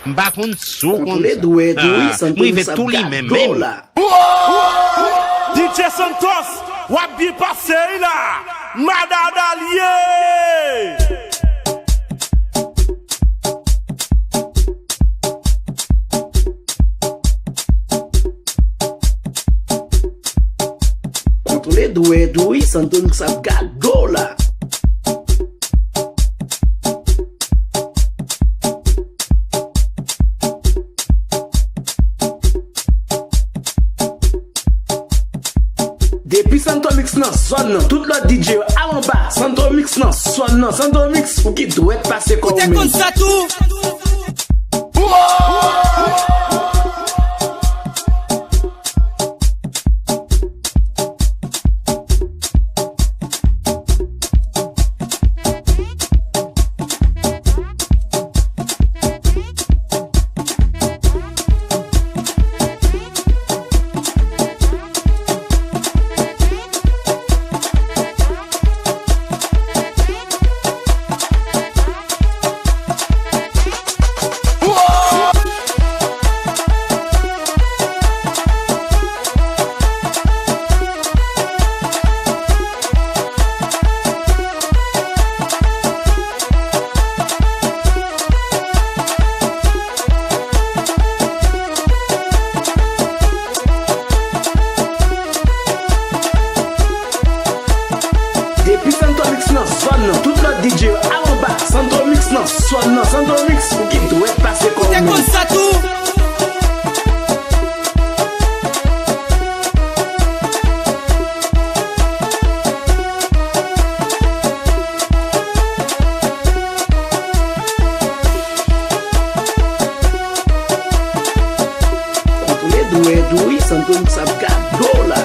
M'pa kon sou kon Les doués, Santomix fait tout lui même. DJsantomix, wap bien passé là. Madadalier. Contre les doués, Santomix a gado là. Depuis Santomix nan son, tout le DJ en bas, Santomix nan son, Santomix ou qui doit passer comme T'es comme ça tout. Depuis Santomix nan son, tout le DJ en bas, Santomix nan son, Santomix ou qui doit passer comme T'es comme ça tout. Contre les doués, Santomix a gado là.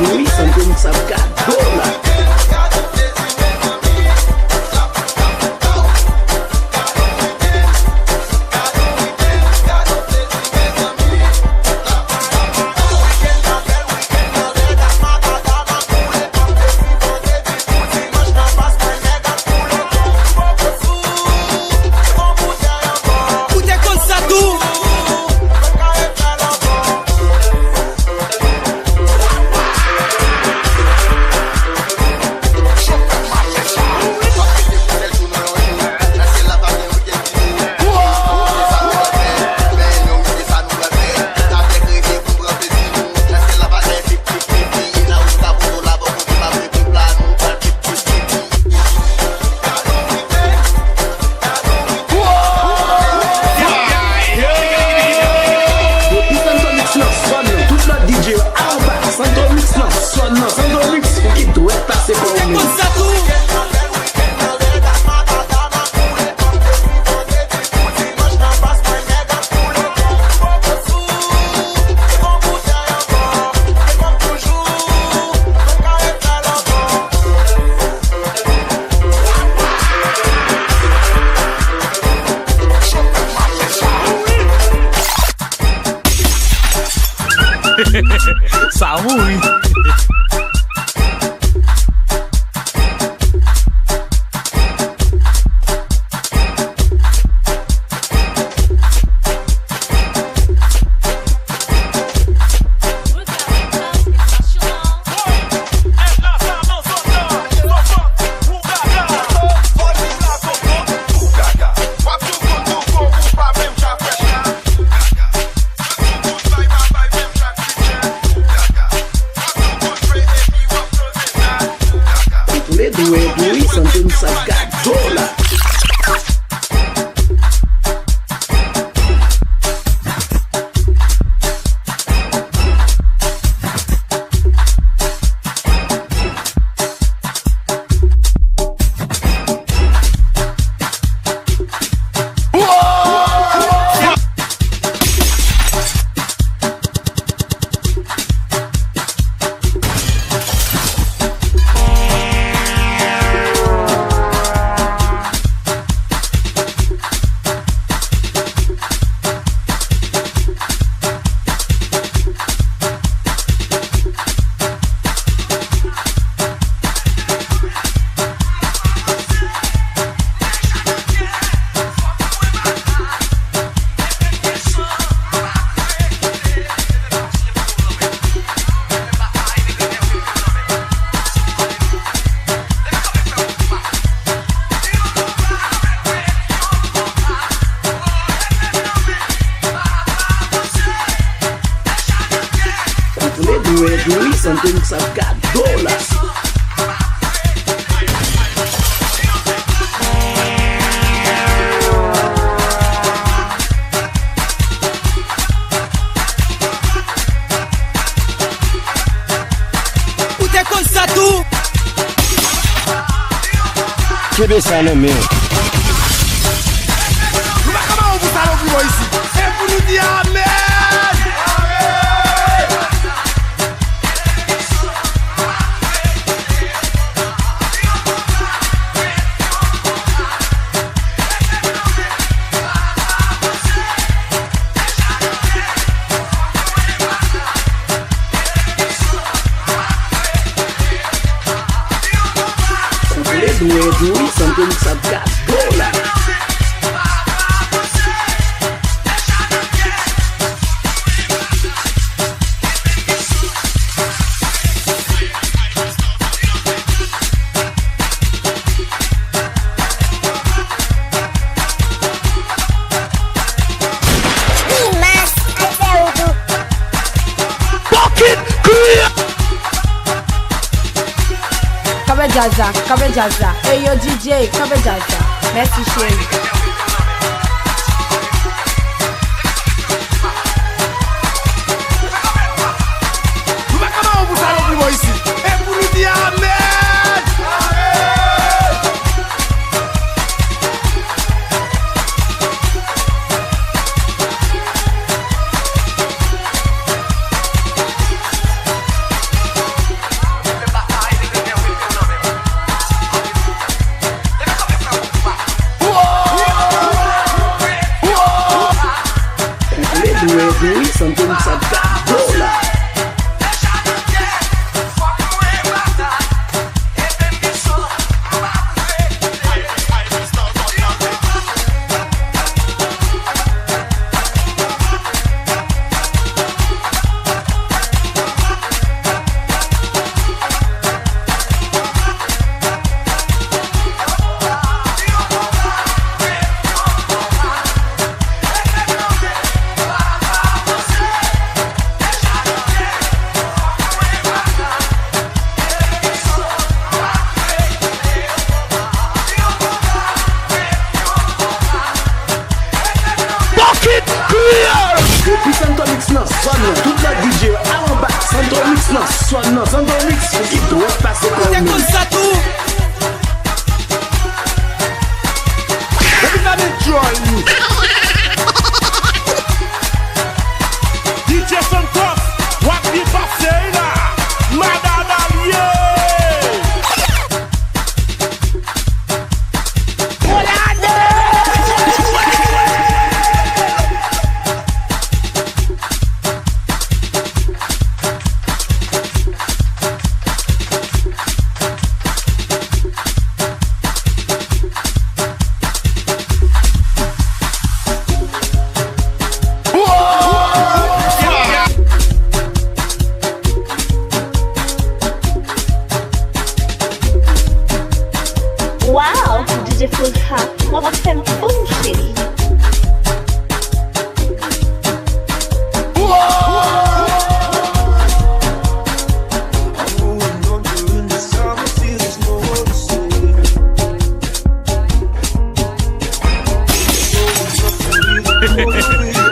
oui, santomix a gâteau là. Ça oui. Oui, santomix a gâteau là. Oui, santomix a gâteau là. Où t'es comme ça tout? Québec ça non mais. Comment on vous allons ici? Et pour nous dire amen. Oui, santomix a gâteau là. Kabe Jaza, hey yo DJ, Kabe Jaza, merci chérie. Comment on vous allons ici? Et pour nous dire amen. Oui, santomix a gâteau là. Depuis santomix non sonne, toute la DJ en bas. Santomix non sonne, santomix qui doit passer comme nous. Comme ça tout. Everybody join you. DJsantomix, what the passé là? Madame Allié. Wow, DJ Full Hat, nova femme chérie.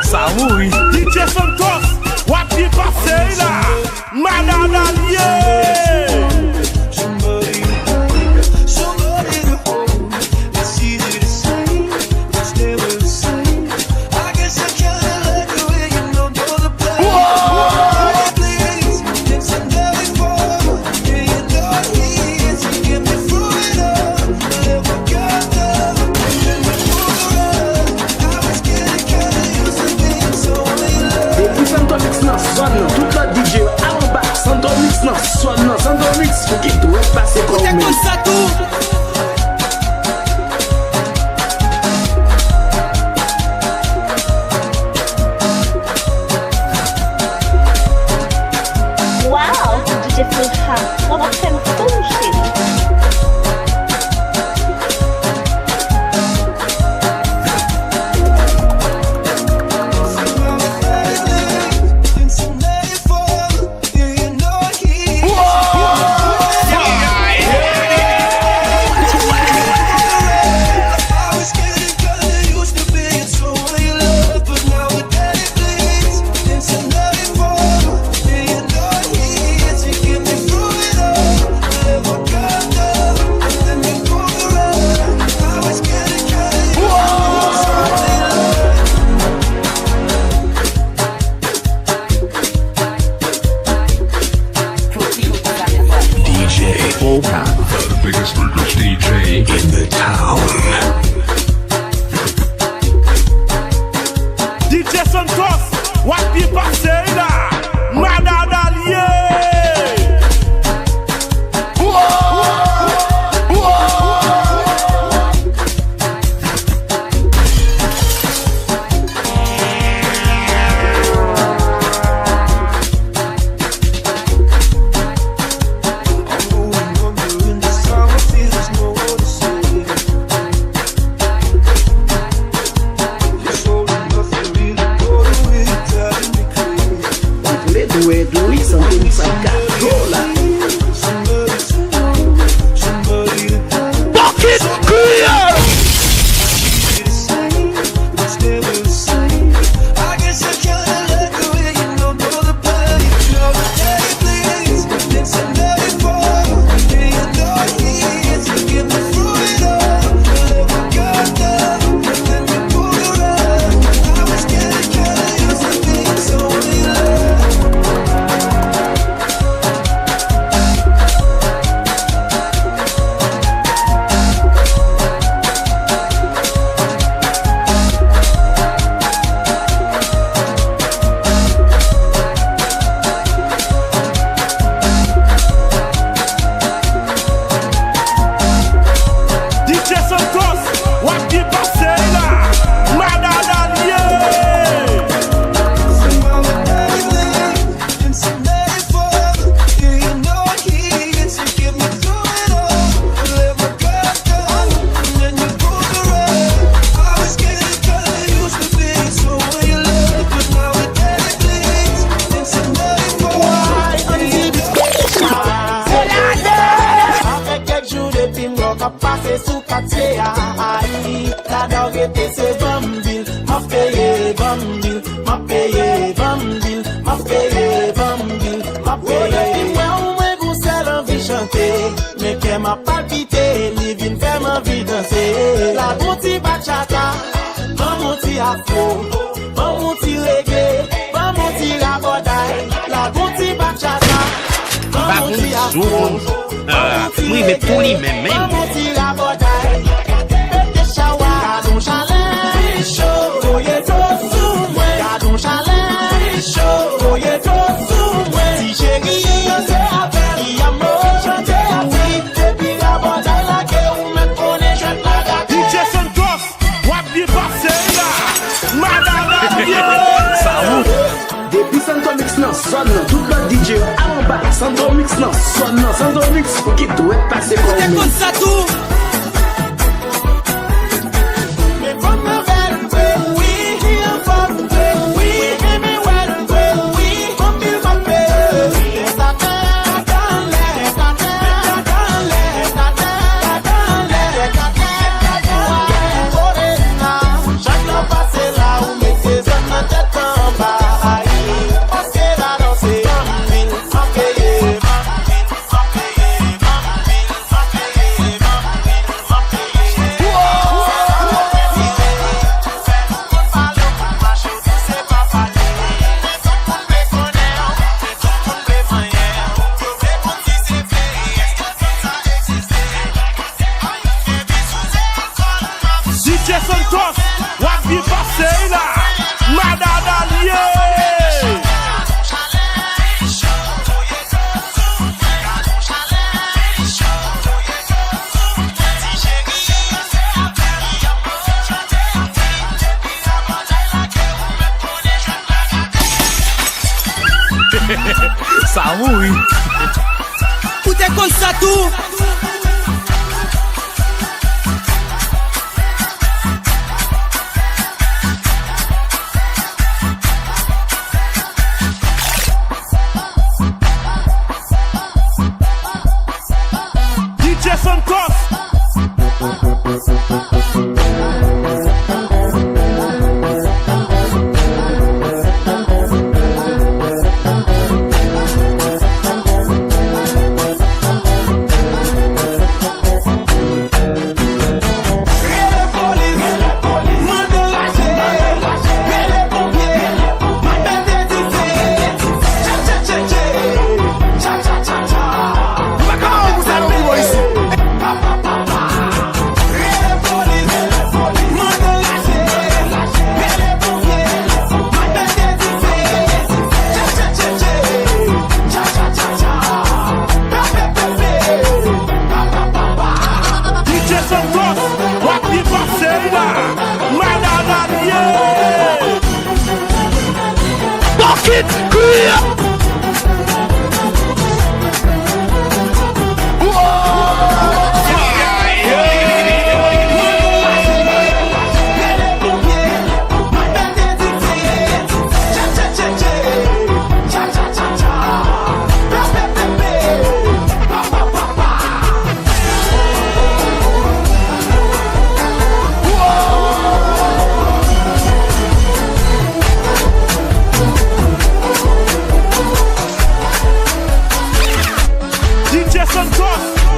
Ça oui. DJsantomix, what the passé là? Madame Allié. Depuis santomix non sonne, toute la DJ en bas. Santomix non sonne, santomix qui doit passer comme nous. Comme ça tout. Wow, DJ Full Hat, nova femme chérie. The biggest DJ in the town. DJsantomix, what the passé là? Madame Allié. m'a passé sous quartier aïe. La drogue était c'est bambil, m'a payé bambil, m'a payé bambil, m'a payé bambil, m'a payé. Moi goûter l'envie chanter, mais qu'elle m'a palpité, li vin faire ma vie danser. La bonti bachata, mon ti afro, mon ti reggae, mon ti raboday, la bonti bachata, mon ti afro. Oui, mais pour lui même. Depuis Santomix non sonne, tout le DJ en bas. Santomix non sonne, Santomix qui doit passer pour nous. Comme ça tout. Mais comme me oui, oui, mais oui, comme il m'appelle. DJsantomix, what be passé là? Madame Ça oui. Tout est comme ça tout. DJsantomix.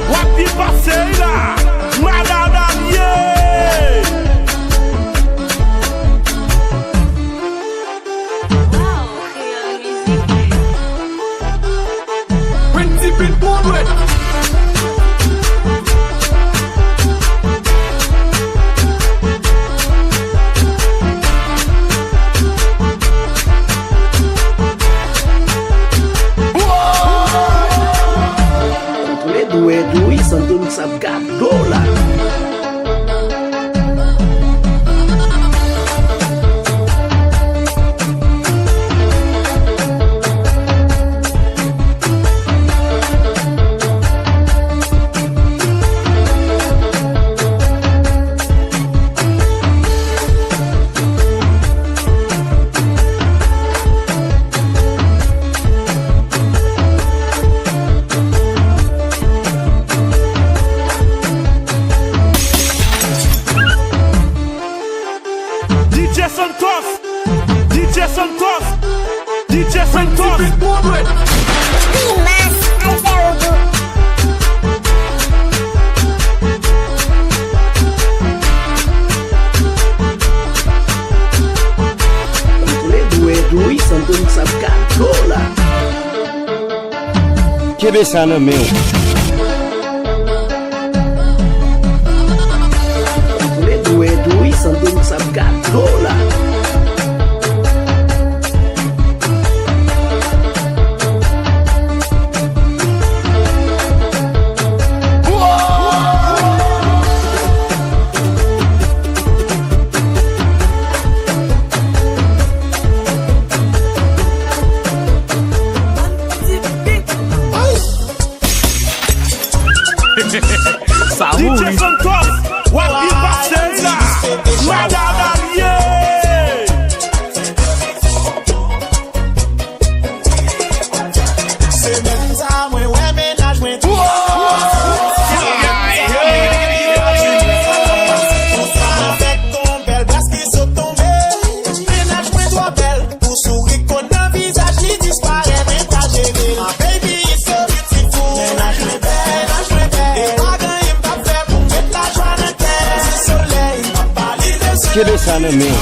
What be passé là? Madame Principe Moonway. Doué, Santomix a gado là. Cabeça no meu. Edu, santomix a gâteau là. DJsantomix, what you passing là? Madame Allier. C'est même ça, moi, ouais, ménage, moi. Avec ton belle parce qu'ils sont tombés. Ménage, moi, toi, belle. Pour sourire, qu'on a visage, il disparaît, mais pas gêné. My baby is so beautiful. Ménage, moi, belle, ménage, moi, belle. Et pas gagner, pas faire pour mettre la joie dans terre. C'est soleil, m'a parlé de ce Cabeça no meu.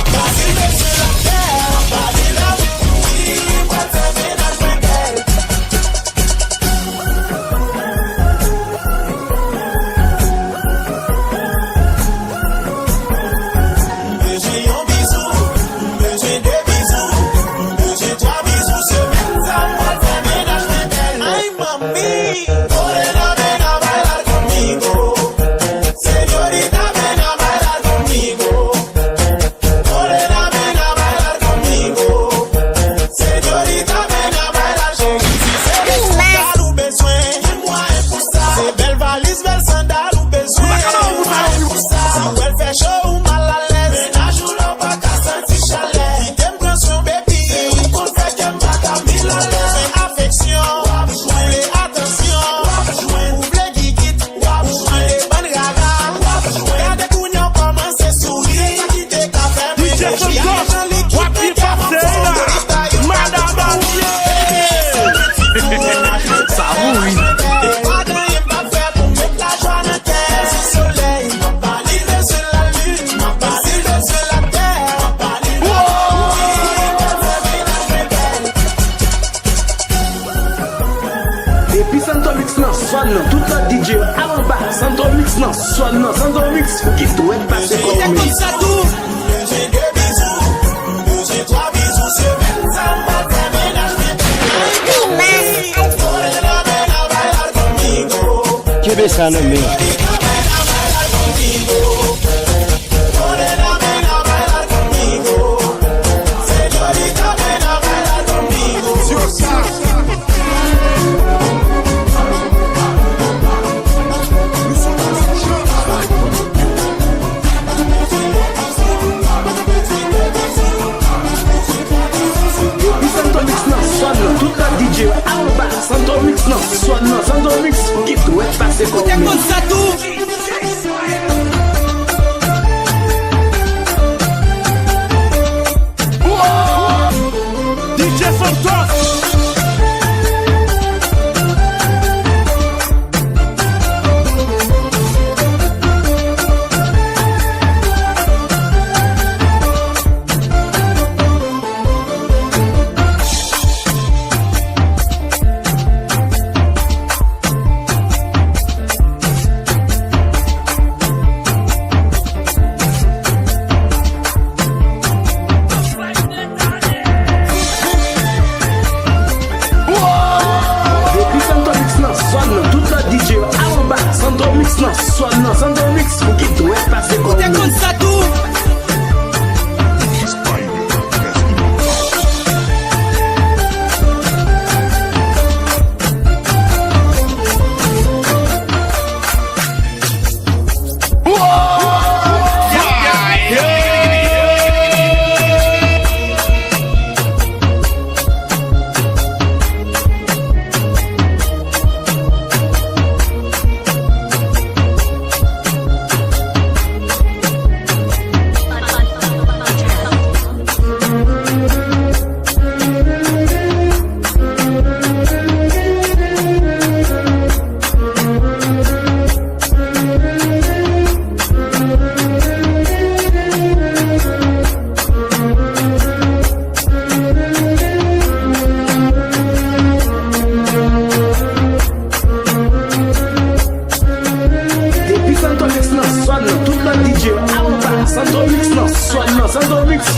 Santomix non, soit non, tout le DJ à en bas. Santomix non, soit non, Santomix, faut qu'il doit être passé comme lui. Ça tout. J'ai deux bisous, j'ai trois bisous, c'est même ça, ma Cabeça no meu. DJ en bas, santomix non, soit non, santomix, faut qu'il doit être passé comme lui. Ça tout. DJsantomix. Santomix non, soit non, Santomix, faut qu'il doit être passé comme lui. Ça tout.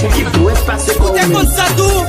Ou ki dwe pase kon men. Ou ça tout.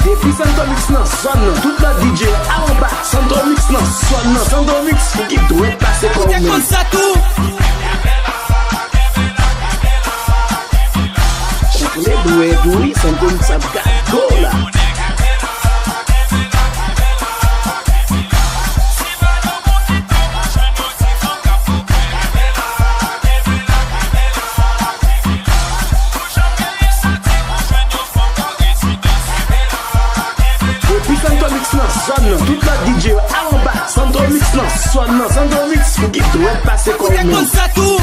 Depuis santomix nan son nan, tout la DJ en bas. Santomix nan son nan, santomix ou ki dwe pase kon men. Ou ça tout. Chakle dwe doui, santomix ap gato la. Toute la DJ en bas, santomix nan son nan, santomix ou ki dwe pase kon men. Ou ça tout.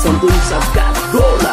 Santomix ap gato la.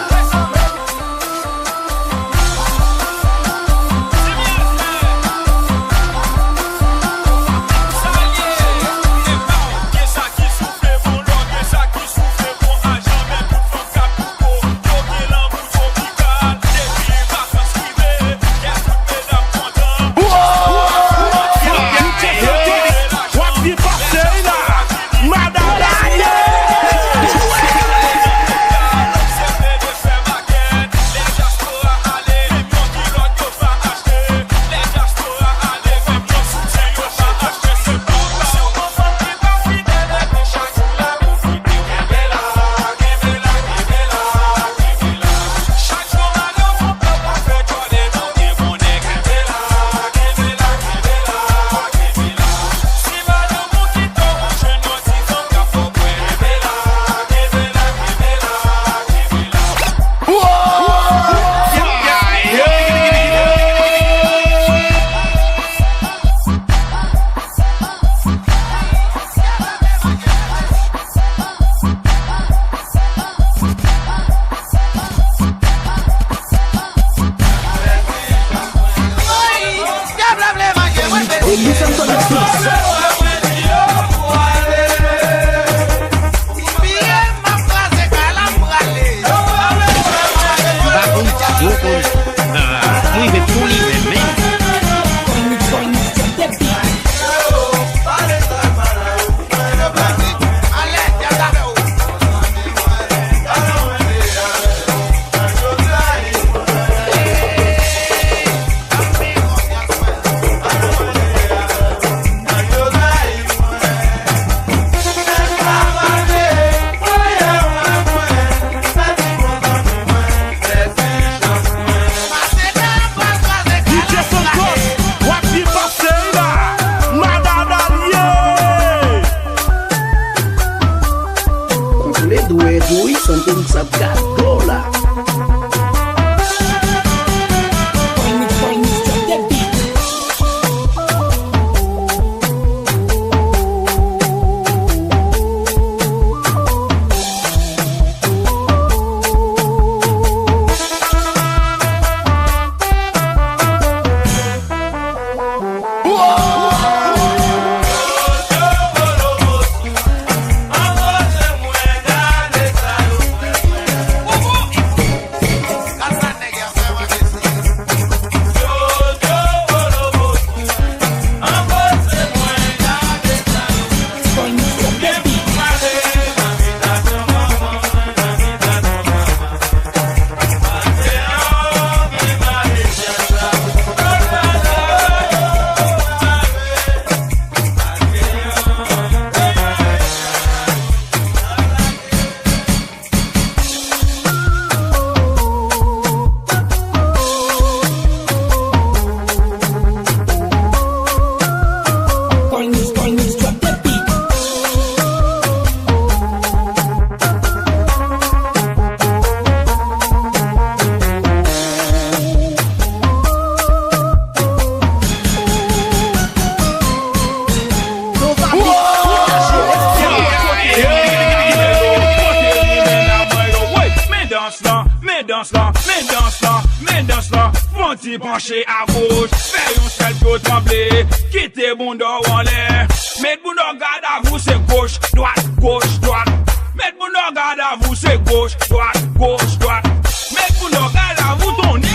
ti penché à gauche. Fais un selfie tremblé. Quittez bon dos en l'air. Mettez bon dos garde à vous, c'est gauche, droite, gauche, droite. Mettez bon dos garde à vous, c'est gauche, droite, gauche, droite. Mettez bon dos garde à vous, ton nez.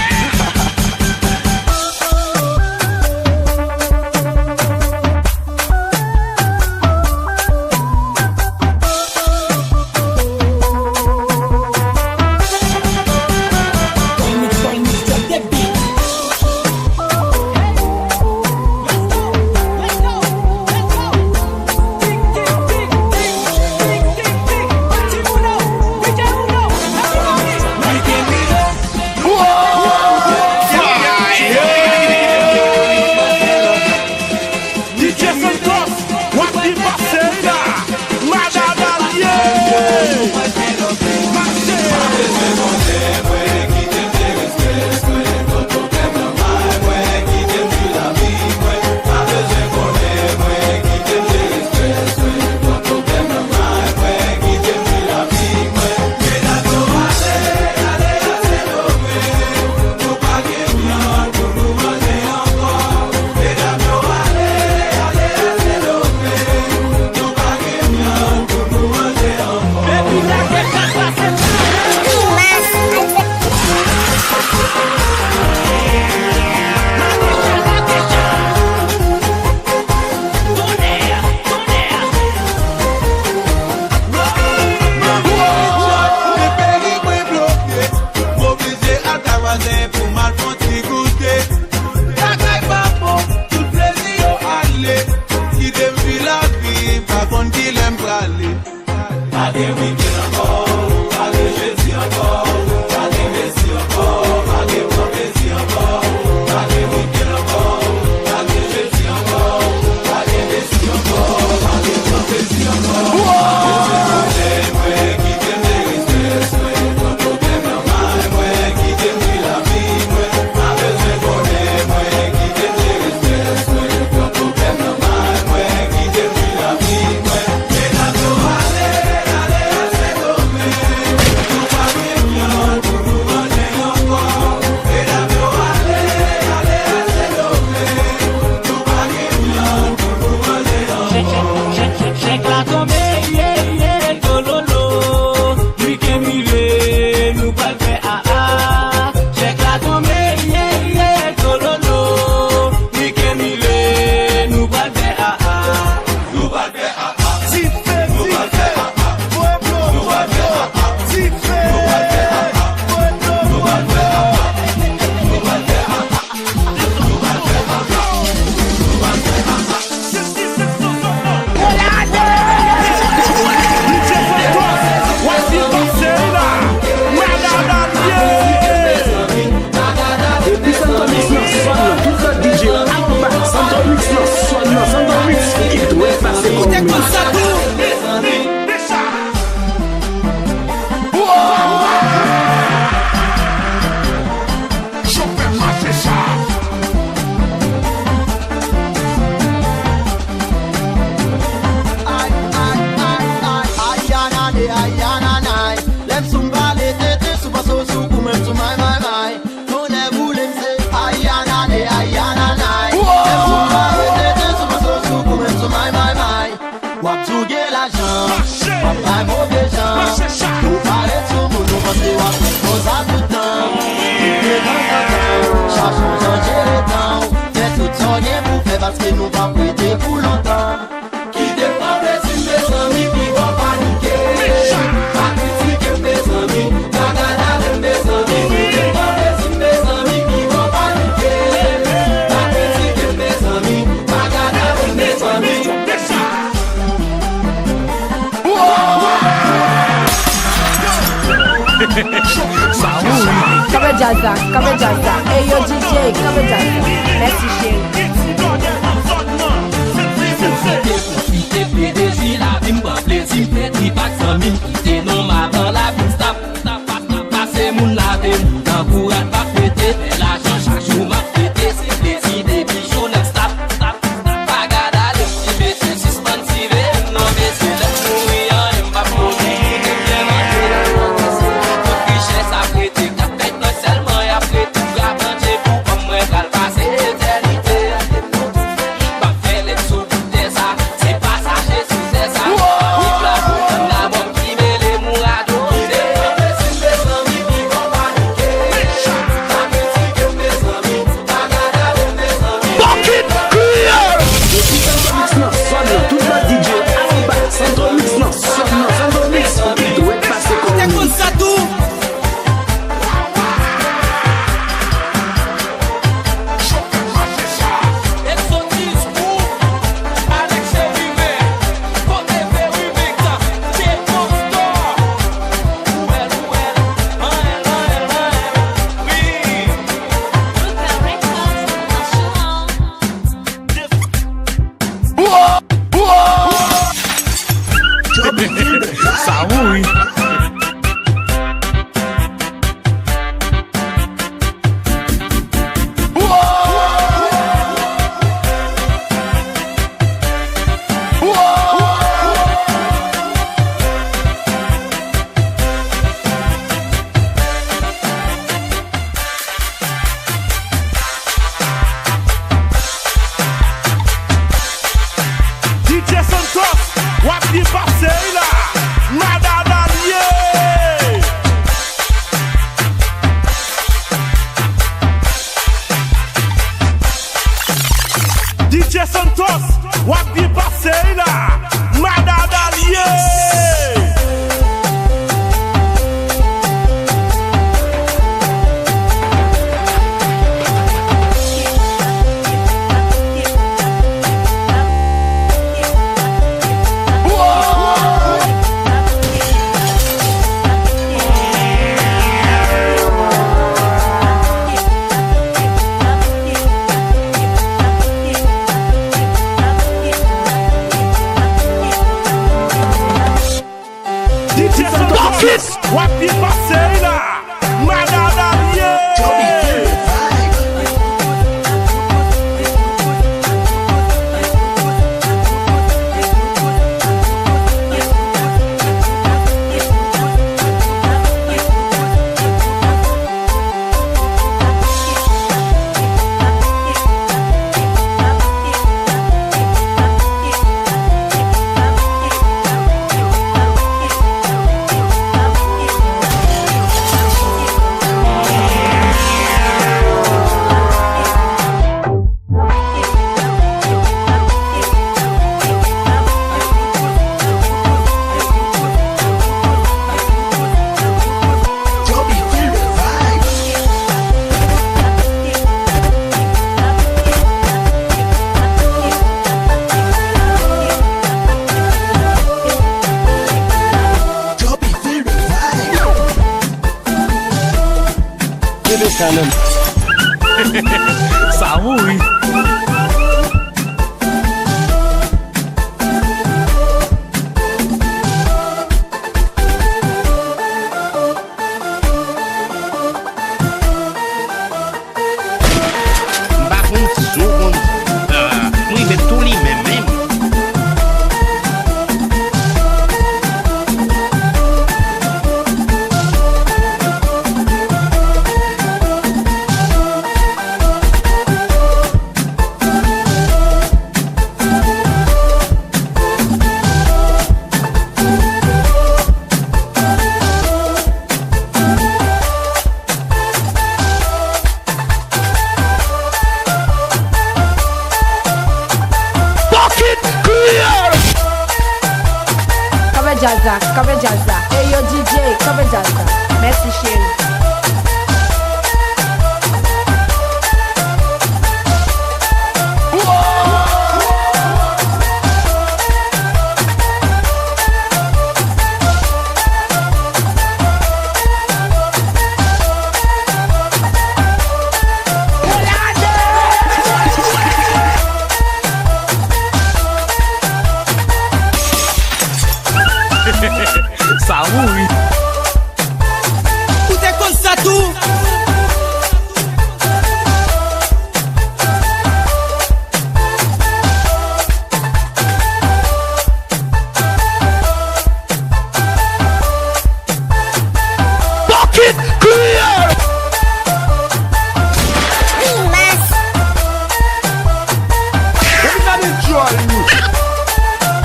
Parce que nous pas prêter pour longtemps. Qui dépend des mes amis qui vont paniquer. Pas critiquer mes amis, pas gagner mes amis. Qui dépend des mes amis qui vont paniquer. Pas critiquer mes amis, pas gagner mes amis. Come Jazza, hey yo DJ, come Jazza, merci chérie. PDG la vie m'ba plaisir petit bac sans mine et non ma dans la vie stop passer moun la vie dans courant pas péter l'argent chaque jour m'a pété c'est plaisir des bijoux non stop pas gada de petit suspensive non mais c'est le mourir m'a posé bien manger richesse après t'es capé non seulement après tout la manger pour DJsantomix, wap di pase la, madadaliye. Wap di pase la, madadaliye. Ça oui. Cover Jazza. Hey yo DJ, cover Jazza. Merci chérie. Ça oui. Tout est comme ça tout. Pocket clear.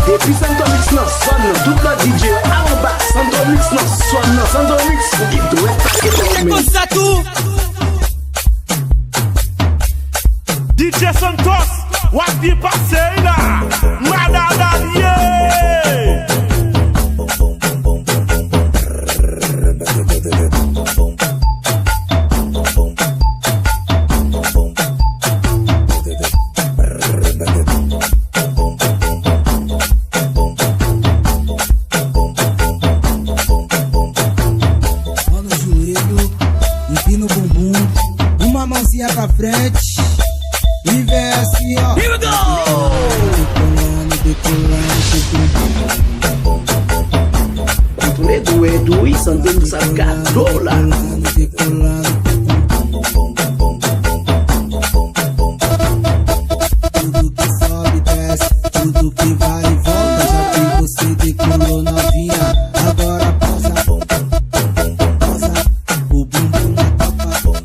Depuis Santomix non sonne, toute la DJ en bas. Santomix non sonne, Santomix qui doit passer comme comme ça tout. DJsantomix, wap di pase la, madadaliye. No bumbum, uma mãozinha pra frente e vem assim, ó. Here we go! Edu, Santomix a cadola. Tudo que sobe, desce, tudo que vai e volta. Já que você decolou novinha, agora posa. Posa, o bumbum na topa. Posa, o bumbum na topa.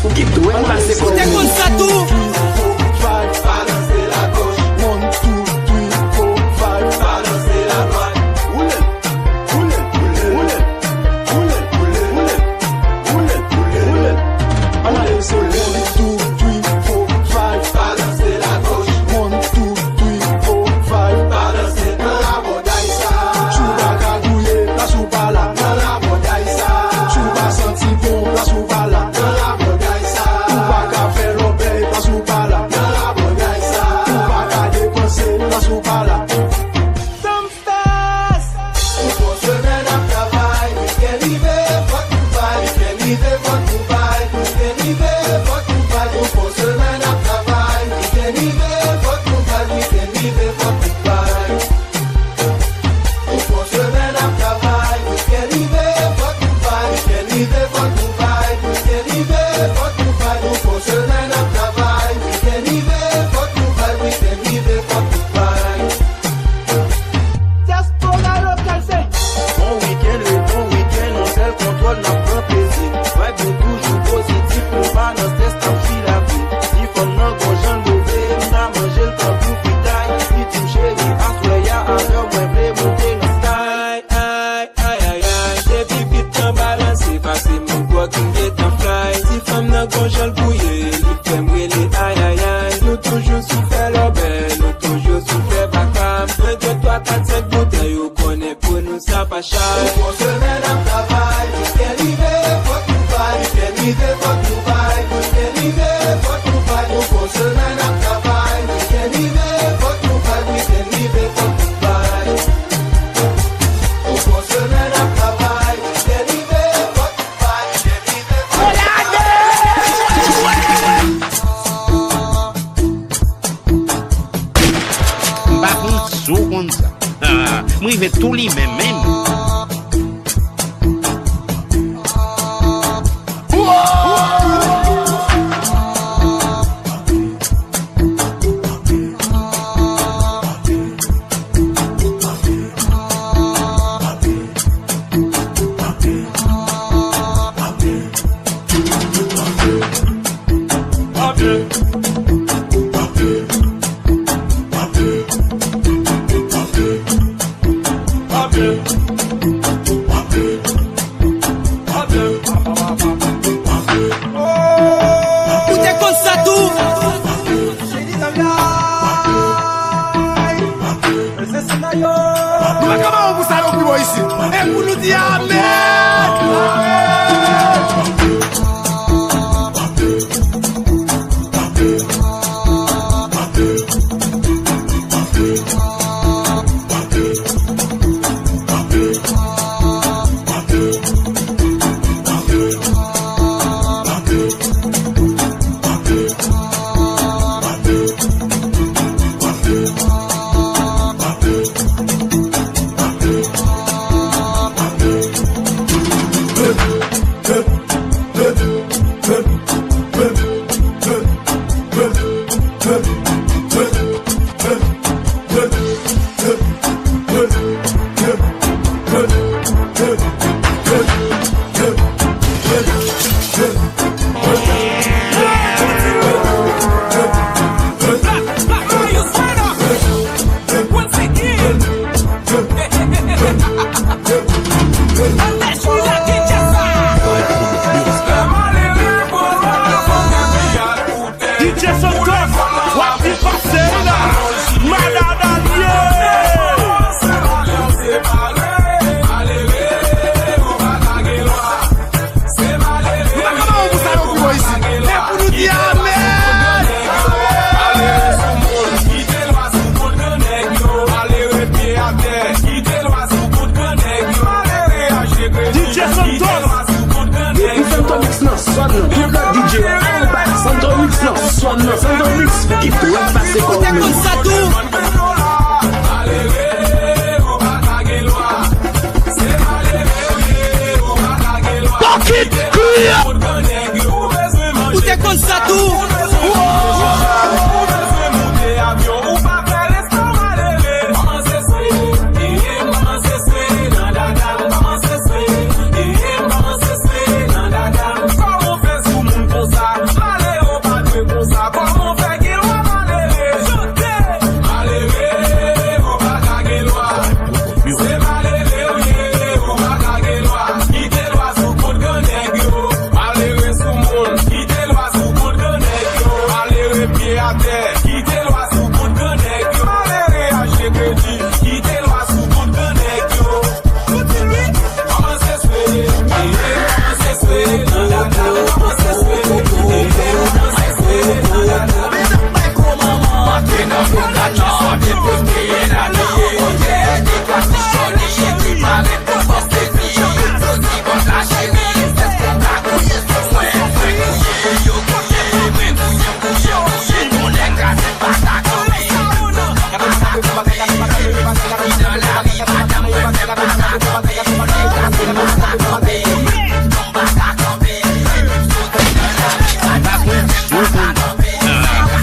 ou qui doit passer comme T'écoutes ça tout. Balancer la gauche. 1, 2, 3, 4, 5. Balancer la droite. Roulez, roulez, roulez, roulez, roulez, roulez, roulez, roulez. Allez, c'est 1, 2, 3, 4, 5. Balancer la gauche. 1, 2, 3, 4, 5. Balancer dans la bodaille ça. Chouba cagouillé, la chouba là. Dans la bodaille ça. Chouba senti bon, la chouba là. Dans la bodaille ça. Chouba café l'obéi, la chouba là. Dans la bodaille ça. Chouba ca dépenser, la chouba là. Some stars. Pour semaine à travail, we can live for Dubai, we can live for Dubai, we can live for Dubai. Pour semaine à travail, we can live for Dubai, we can live for Dubai. Pour semaine à travail, we can live for Dubai, we can live for Dubai, we can live for Dubai. Pour semaine à travail, we can live for Dubai, we can live for Dubai. Diaspora local c'est bon week-end, on sait le contrôle, n'a pas plaisir. Ouais, bien toujours positif, nous pas dans test en fil la vie. Il faut non qu'on j'en levé, on a mangé le temps pour pitaille. Il dit chérie, à soi y'a à l'heure, ouais, blé, monter le sky. Aïe, aïe, aïe, aïe, depuis vite t'en balancer, passer mon quoi qui m'est en fly. Si femme n'a qu'on j'en bouillé, il fait m'ouéler, aïe, aïe, aïe. Nous toujours souffert l'obel, nous toujours souffert bacam. Un, deux, trois, quatre, cinq bouteilles, on connaît pour nous ça pas cher. Pour semaine à travail, we can live for Dubai, we can live for Dubai, we can live for Dubai. Pour semaine à travail, we can live for Dubai, we can live for Dubai. Pour semaine à travail, we can live for Dubai, we can live for Dubai. Par contre, sou comme ça. Moi, il va tout lui même. Ou t'écoutes ça tout. Comment vous savez plus moi ici? Et vous nous dites amen.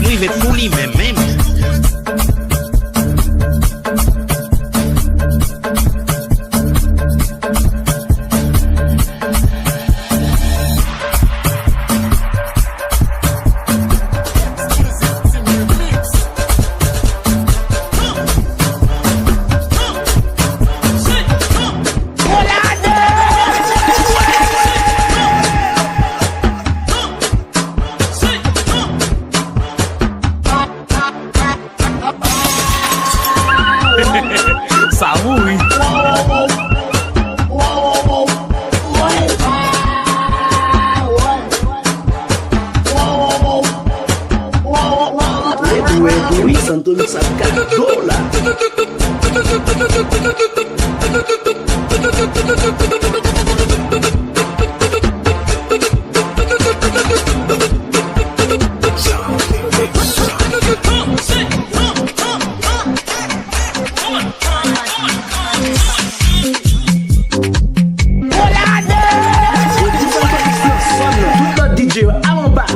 Mwen ve pou li men men. Ça oui. Oui, santomix a $4.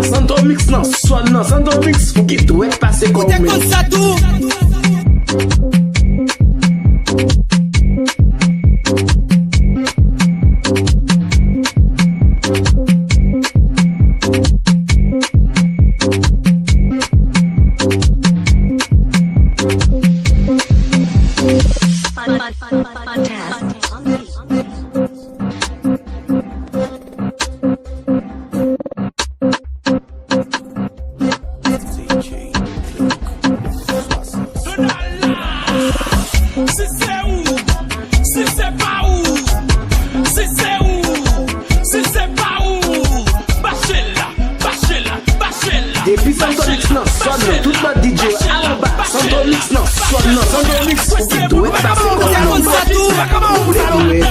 Santomix non, soit non, santomix, faut qu'il doit passer comme ça tout. Depuis santomix non, soit non, tout le DJ à en bas. Santomix non, soit non, santomix, faut qu'il doit passer comme ça.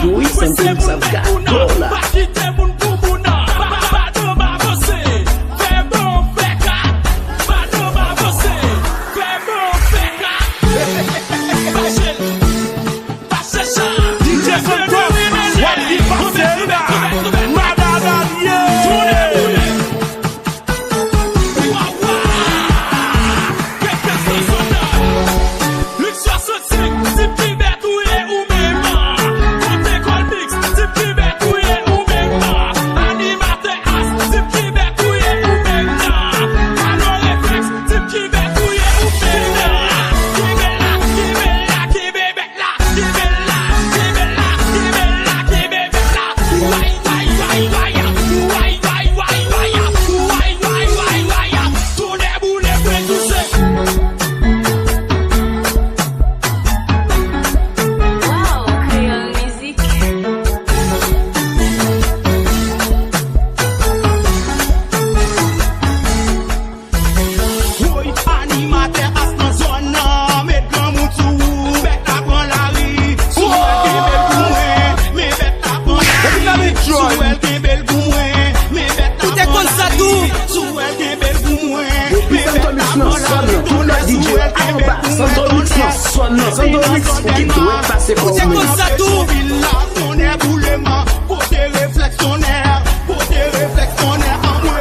Oui, santomix a $4. Santomix non, soit non, santomix, faut qu'il doit passer comme ça. On est boulement, pour tes réflexionnaires, pour tes réflexionnaires en moi.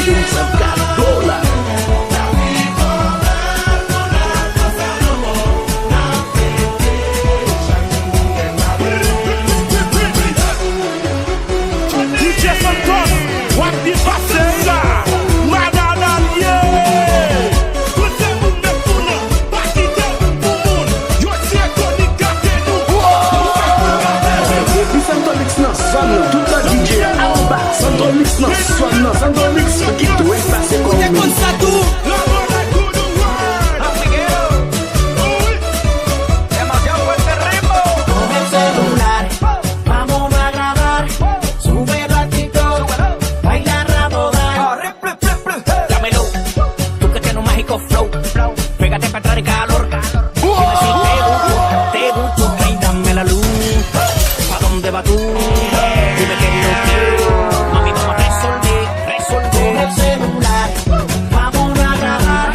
santomix ap gado la. DJsantomix, wap di pase la. Madame Allié. Tout le monde me tourne, pas quitter tout moun. Yo tiens Tony gâté nous. Depuis santomix nan son nan, tout la DJ en bas. Santomix nan son nan, santomix qui doit passer comme Écoutez comme ça tout. Flow, pégate para entrar en calor. Dime si te gusto, ay, dame la luz. ¿Pa dónde vas tú? Dime que lo quiero. Mami, vamos a resolver. Con el celular, vamos a grabar.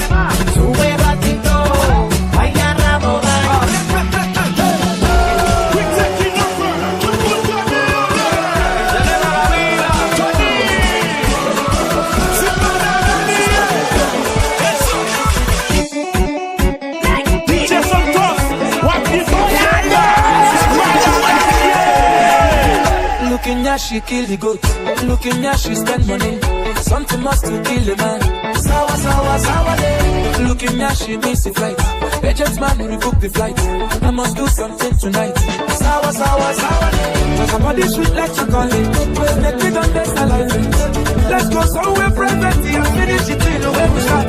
Sube ratito, baila rabogar. Looking at she kill the goat. Looking at she spend money. Something must to kill the man. Sour, sour, sour day. Looking at she miss the flight. Agents man rebook the flight. I must do something tonight. Sour, sour, sour day. So somebody sweet like chocolate. Make me don't taste the life. Let's go somewhere private and finish it in the way we start.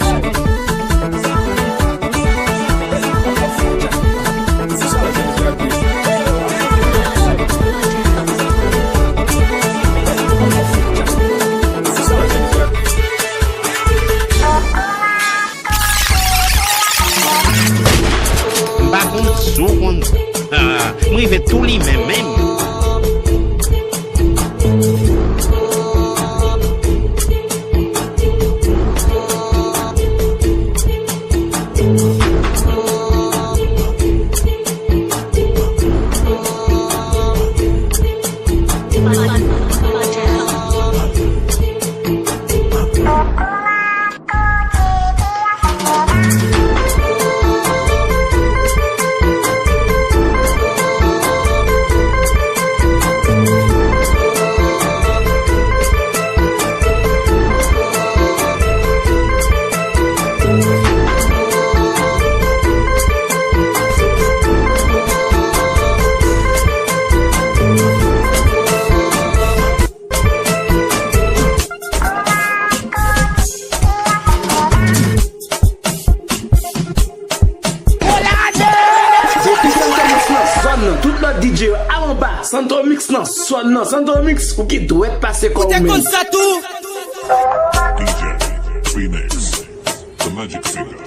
Mwen ve tout li men men. Santomix nan son nan, santomix ou qui doit passer comme Écoutez comme ça tout. DJ Phoenix, the magic figure.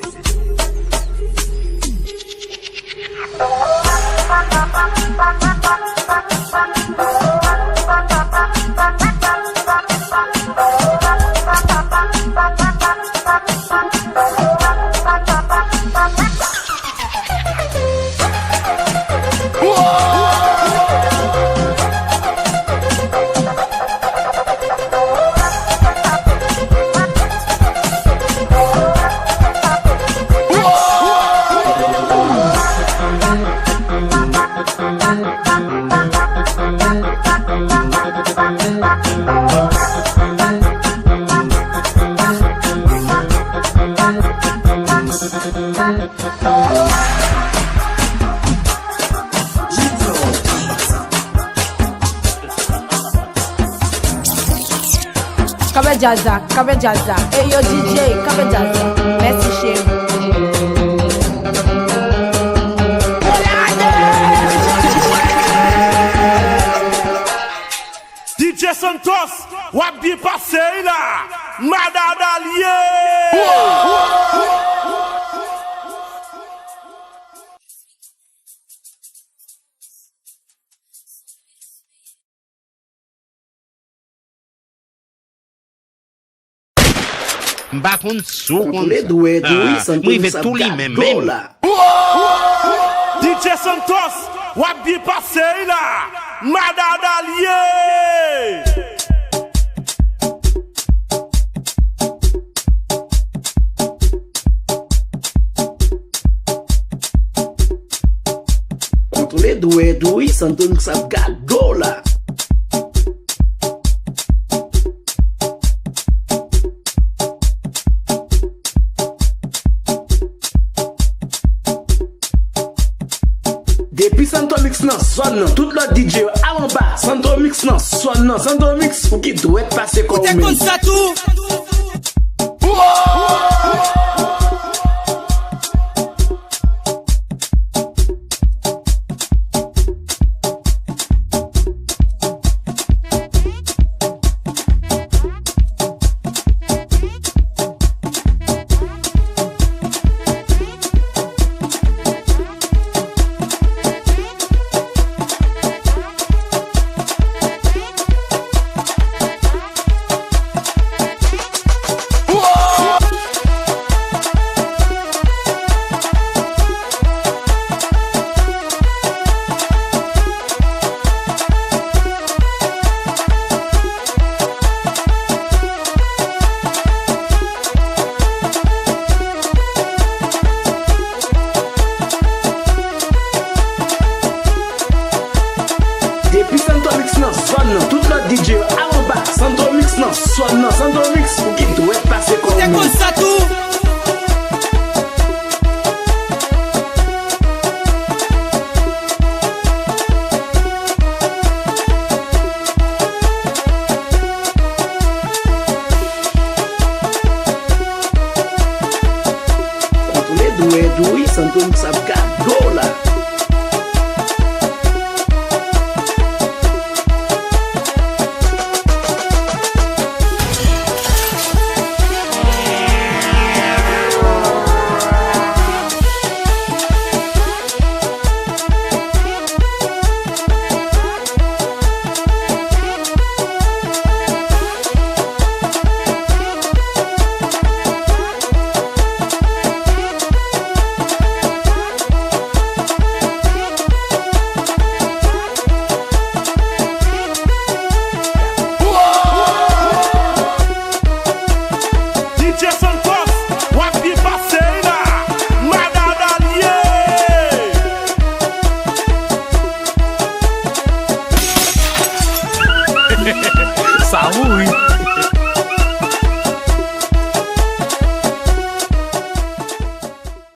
Kabe Jazza. Hey yo DJ, Kabe Jazza. Merci chérie. DJsantomix, wap di pase la. Madame Allié. Bakon sou kon les doué, mwen ve tout li men men. DJsantomix, wap di pase la. Madame Allié. Contrôler doué, santomix a gado là. Depuis santomix nan son nan, tout le DJ a en bas. Santomix nan son nan, santomix ou qui doit passer comme T'es comme ça tout. Depuis santomix nan son nan, tout le DJ a en bas. Santomix nan son nan, santomix ou qui doit passer comme T'es comme ça tout. Contrôler doué, santomix a gado là. DJsantomix, wap di pase la, madame allié. Ça oui.